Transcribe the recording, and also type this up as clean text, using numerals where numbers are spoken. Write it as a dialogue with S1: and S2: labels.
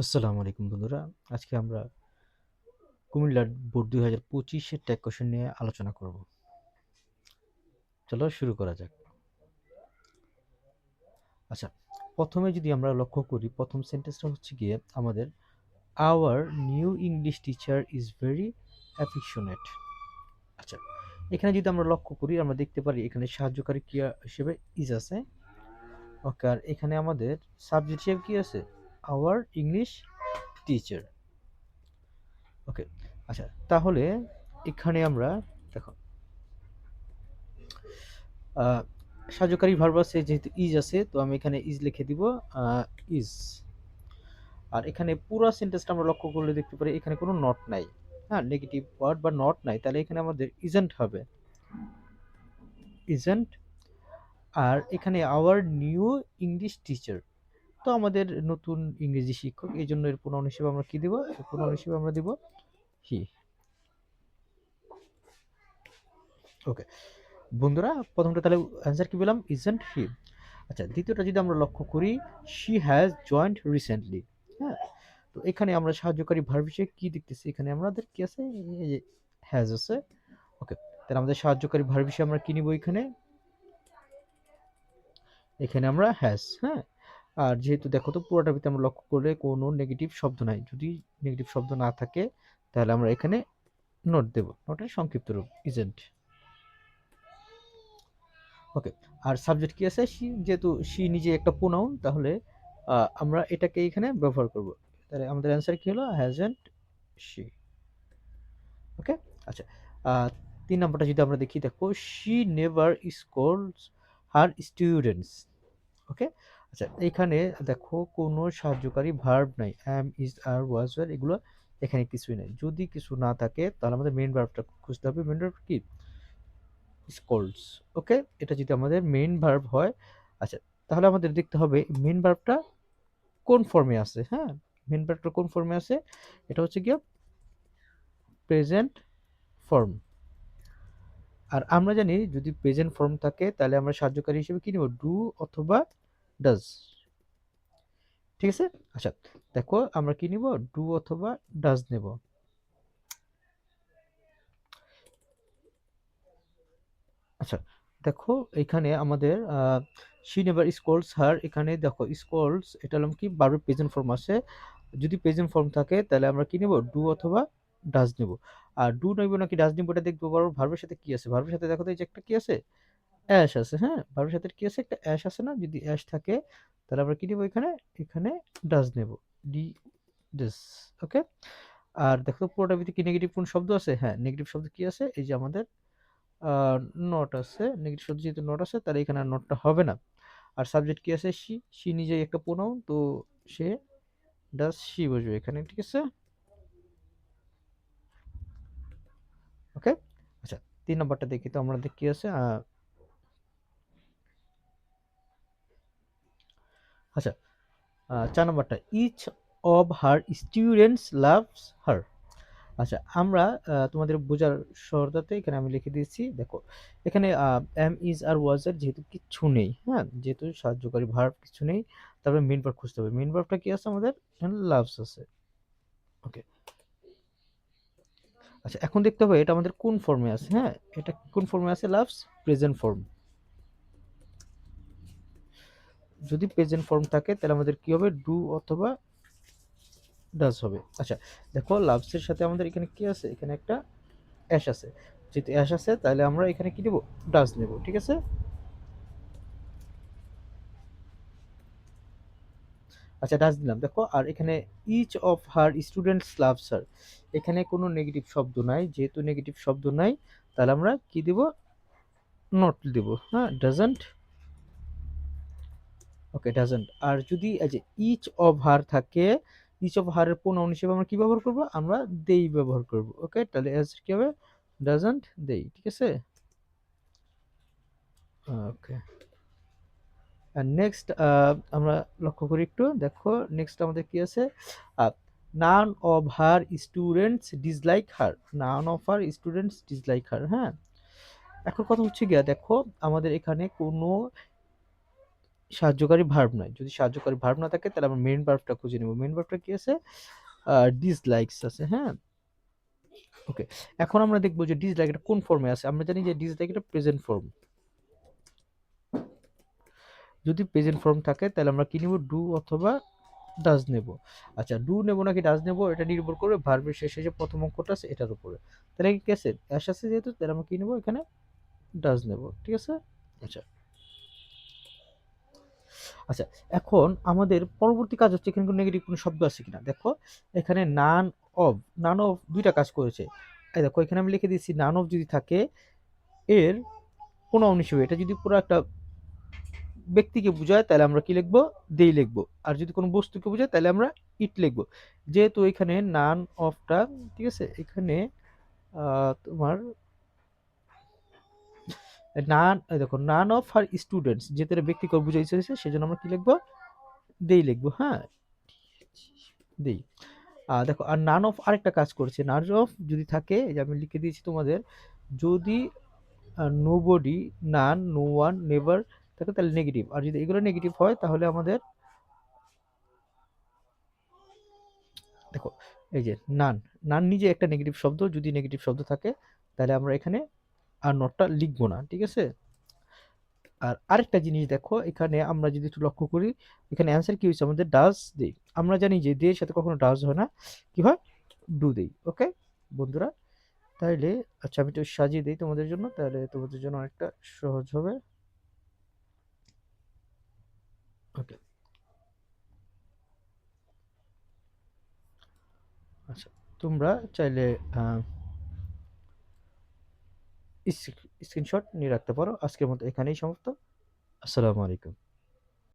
S1: আসসালামু আলাইকুম বন্ধুরা। আজকে আমরা কুমিল্লার বোর্ড 2025 এর ট্যাগ কোয়েশ্চেন নিয়ে আলোচনা করব। চলো শুরু করা যাক। আচ্ছা, প্রথমে যদি আমরা লক্ষ্য করি, প্রথম সেন্টেন্সটা হচ্ছে গিয়ে আমাদের our new English teacher is very affectionate. আচ্ছা, এখানে যদি আমরা লক্ষ্য করি আমরা দেখতে পারি এখানে সাহায্যকারী ক্রিয়া হিসেবে ইজ আছে। ওকে, আর এখানে আমাদের সাবজেক্ট হিসেবে কি আছে? Our English teacher. ওকে, আচ্ছা তাহলে এখানে আমরা দেখো সাহায্যকারী ভার্ব আছে, যেহেতু ইজ আছে তো আমি এখানে ইজ লিখে দিব ইজ। আর এখানে পুরো সেন্টেন্সটা আমরা লক্ষ্য করলে দেখতে পারি এখানে কোনো নট নাই। হ্যাঁ, নেগেটিভ ওয়ার্ড বা নট নাই, তাহলে এখানে আমাদের ইজেন্ট হবে, ইজেন্ট। আর এখানে আওয়ার নিউ ইংলিশ টিচার, তো আমাদের নতুন ইংরেজি শিক্ষক, এই জন্য এর প্রোনাউন হিসেবে আমরা কি দিব? প্রোনাউন হিসেবে আমরা দিব হি। ওকে বন্ধুরা, প্রথমটা তাহলে অ্যান্সার কি পেলাম? Isn't he. আচ্ছা, দ্বিতীয়টা যদি আমরা লক্ষ্য করি, শি হ্যাজ জয়েন্ট রিসেন্টলি। হ্যাঁ, তো এখানে আমরা সাহায্যকারী ভার্ব হিসেবে কি দেখতেছি? এখানে আমাদের কি আছে? হ্যাজ আছে। ওকে, তাহলে আমাদের সাহায্যকারী ভার্ব হিসেবে আমরা কি নিব? এখানে এখানে আমরা হ্যাজ। হ্যাঁ, আর যেহেতু দেখো তো পুরোটার ভিতরে আমরা লক্ষ্য করলে কোনো নেগেটিভ শব্দ নাই, যদি নেগেটিভ শব্দ না থাকে তাহলে আমরা এখানে নোট দেব, নোটের সংক্ষিপ্ত রূপ ইজেন্ট। ওকে, আর সাবজেক্ট কি আছে? শি, যেহেতু শি নিজে একটা প্রোনাউন, তাহলে আমরা এটাকে এখানে ব্যবহার করব। তাহলে আমাদের অ্যান্সার কি হলো? Hasn't she. ওকে, আচ্ছা, আহ, 3 নম্বরটা যদি আমরা দেখি, দেখো she never scolds her students. Okay, আচ্ছা এখানে দেখো কোনো সাহায্যকারী ভার্ব নাই, অ্যাম, ইজ, আর, ওয়াজ, ওয়ার, এগুলো এখানে কিছুই নাই। যদি কিছু না থাকে তাহলে আমাদের মেইন ভার্বটা খুঁজতে হবে। মেইন ভার্ব কি? স্কোল্ডস। ওকে, এটা যদি আমাদের মেইন ভার্ব হয়, আচ্ছা তাহলে আমাদের দেখতে হবে মেইন ভার্বটা কোন ফর্মে আছে। হ্যাঁ, মেইন ভার্বটা কোন ফর্মে আছে? এটা হচ্ছে গিয়ে প্রেজেন্ট ফর্ম। আর আমরা জানি যদি প্রেজেন্ট ফর্ম থাকে তাহলে আমরা সাহায্যকারী হিসেবে কি নিব? ডু অথবা ডাজ। ঠিক আছে, আচ্ছা দেখো আমরা কি নিব? ডু অথবা ডাজ নেব। আচ্ছা দেখো এখানে আমাদের শি নেভার স্কোল্ডস হার, এখানে দেখো স্কোল্ডস এটা হলাম কি ভার্বের প্রেজেন্ট ফর্ম আছে। যদি প্রেজেন্ট ফর্ম থাকে তাহলে আমরা কি নেব? ডু অথবা ডাজ নেব। আর ডু নেব নাকি ডাজ নেব এটা দেখবো বড় ভার্বের সাথে কি আছে। ভার্বের সাথে দেখো তো এই যে একটা কি আছে? অ্যাশ আছে। হ্যাঁ, ভার্বের সাথে কি আছে? একটা অ্যাশ আছে না? যদি অ্যাশ থাকে তাহলে আমরা কি নেব? এখানে এখানে ডাজ নেব, ডি, ডাজ। ওকে, আর দেখো পুরোটার ভিতরে কি নেগেটিভ কোন শব্দ আছে? হ্যাঁ, নেগেটিভ শব্দ কি আছে? এই যে আমাদের নট আছে। নেগেটিভ শব্দ যেহেতু নট আছে তাহলে এখানে আর নটটা হবে না। আর সাবজেক্ট কি আছে? শি, শি নিজেই একটা প্রোনাউন, তো সে ডাজ শি বসবে এখানে। ঠিক আছে, ওকে, আচ্ছা 3 নম্বরটা দেখি তো আমরা কি আছে। আচ্ছা, 4 নম্বরটা, each of her students loves her. আচ্ছা আমরা তোমাদের বোঝার সরদাতে এখানে আমি লিখে দিয়েছি, দেখো এখানে এম, ইজ, আর, ওয়াজ এর যেহেতু কিচ্ছু নেই, হ্যাঁ যেহেতু সাহায্যকারী ভার্ব কিছু নেই, তারপরে মেইন ভার্ব খুঁজতে হবে। মেইন ভার্বটা কি আছে আমাদের? লাভস আছে। ওকে, আচ্ছা এখন দেখতে হবে এটা আমাদের কোন ফর্মে আছে। হ্যাঁ, এটা কোন ফর্মে আছে? Loves present form. যদি প্রেজেন্ট ফর্ম থাকে তাহলে আমাদের কি হবে? ডু অথবা ডাজ হবে। আচ্ছা দেখো লাভস এর সাথে আমাদের এখানে কি আছে? এখানে একটা অ্যাশ আছে। যেহেতু অ্যাশ আছে তাহলে আমরা এখানে কি নেব? ডাজ নেব। ঠিক আছে, আচ্ছা ডাজ দিলাম। দেখো আর এখানে each of her students loves her, এখানে কোনো নেগেটিভ শব্দ নাই। যেহেতু নেগেটিভ শব্দ নাই তাহলে আমরা কি দেব? নট দেব। হ্যাঁ, ডাজন্ট। Okay, doesn't. আর যদি এই যে ইচ অফ হার থাকে, ইচ অফ হারের প্রোনাউন হিসেবে আমরা কি ব্যবহার করব? আমরা দেই ব্যবহার করব। ওকে, তাহলে অ্যান্সার কি হবে? ডাজন্ট দেই। ঠিক আছে, ওকে। আর নেক্সট আমরা লক্ষ্য করি একটু, দেখো নেক্সট আমাদের কি আছে? None of her students dislike her. None of her students dislike her. হ্যাঁ, এখন কথা হচ্ছে গিয়া দেখো আমাদের এখানে কোনো সাহায্যকারী ভার্ব নয়। যদি সাহায্যকারী ভার্ব না থাকে তাহলে আমরা মেইন ভার্বটা খুঁজে নেব। মেইন ভার্বটা কি আছে? ডিসলাইকস আছে, হ্যাঁ? ওকে। এখন আমরা দেখব যে ডিসলাইক এটা কোন ফর্মে আছে। আমরা জানি যে ডিসলাইক এটা প্রেজেন্ট ফর্ম। যদি প্রেজেন্ট ফর্ম থাকে তাহলে আমরা কি নেব? ডু অথবা ডাজ নেব। আচ্ছা, ডু নেব নাকি ডাজ নেব এটা নির্ভর করবে ভার্বের শেষে যে প্রথম অক্ষরটা আছে এটার উপরে। তাহলে কি আছে? অ্যাশ আছে যেহেতু তাহলে আমরা কি নেব? এখানে ডাজ নেব। ঠিক আছে? আচ্ছা। আচ্ছা, এখন আমাদের পরবর্তী কাজ হচ্ছে এখানে কোনো নেগেটিভ কোনো শব্দ আছে কিনা। দেখো এখানে নান অফ ২ টা কাজ করেছে। এই দেখো এখানে আমি লিখে দিয়েছি নান অফ যদি থাকে এর প্রোনাউন হিসেবে এটা যদি পুরো একটা ব্যক্তিকে বোঝায় তাহলে আমরা কি লিখবো? দেই লিখবো। আর যদি কোনো বস্তুকে বোঝায় তাহলে আমরা ইট লিখবো। যেহেতু এখানে নান অফটা ঠিক আছে? এখানে তোমার এই দেখো নান অফ হার স্টুডেন্টস যেহেতু এটা ব্যক্তিকে বোঝাইতে হয়েছে সেজন্য আমরা কি লিখবো? দেই লিখবো, হ্যাঁ? দেই। দেখো আর নান অফ আরেকটা কাজ করেছে। নান অফ যদি থাকে এই যে আমি লিখে দিয়েছি তোমাদের, যদি নোবডি, নান, নো ওয়ান, নেভার থাকে তাহলে নেগেটিভ। আর যদি এগুলো নেগেটিভ হয় তাহলে আমাদের দেখো এই যে নান নিজে একটা নেগেটিভ শব্দ। যদি নেগেটিভ শব্দ থাকে তাহলে আমরা এখানে আর নটটা লিখবো না। ঠিক আছে? আর আরেকটা জিনিস দেখো এখানে আমরা যদি একটু লক্ষ্য করি এখানে অ্যান্সার কি হয়েছে আমাদের ডাজ দেই। আমরা জানি যে দে এর সাথে কখনো ডাজ হয় না, কি হয়? ডু দেই। ওকে বন্ধুরা, তাইলে আচ্ছা আমি একটু সাজিয়ে দিই তোমাদের জন্য, তাহলে তোমাদের জন্য অনেকটা সহজ হবে। ওকে, আচ্ছা তোমরা চাইলে স্ক্রিনশট নিয়ে রাখতে পারো। আজকের মতো এখানেই সমাপ্ত। আসসালামু আলাইকুম।